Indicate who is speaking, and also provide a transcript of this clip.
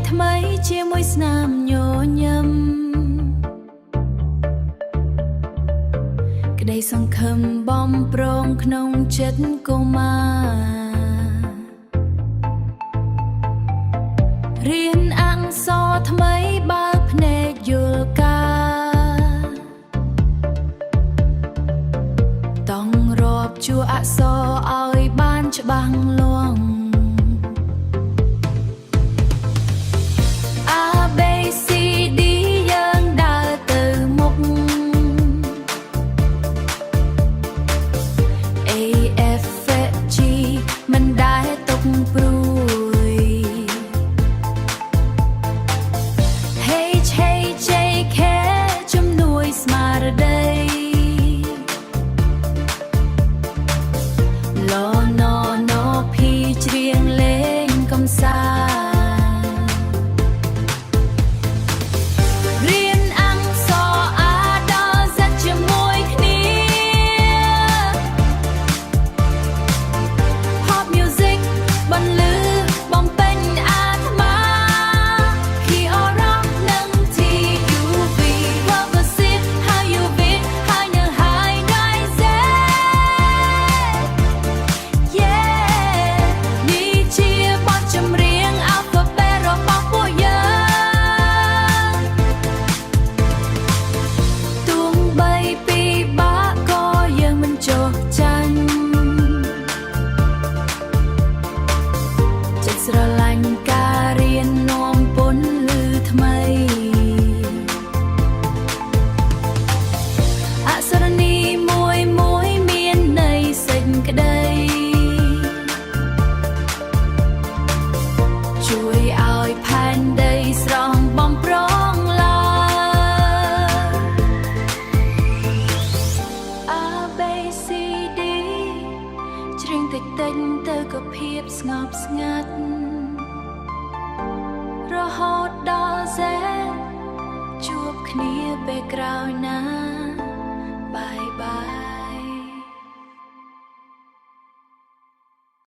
Speaker 1: ថ្មីជាមួយស្នាមញញឹមក្តីសង្ឃឹមបំប្រងក្នុងចិត្តកុមាររៀនអក្សរថ្មីបើកភ្នែកយល់ការต้องរាប់ជួរអក្សរឲ្យបានច្បាស់លាស់ស្រឡាញ់ការរៀននាំពន្លឺថ្មីអក្សរនីមួយមានន័យសេចក្តីជួយឲ្យផែនដីស្រស់បំប្រងឡើយ ABCD ច្រៀងតិចទៅក៏ភាពស្ងប់ស្ងាត់រហូតដល់Zជួបគ្នាពេលក្រោយណាបាយបាយ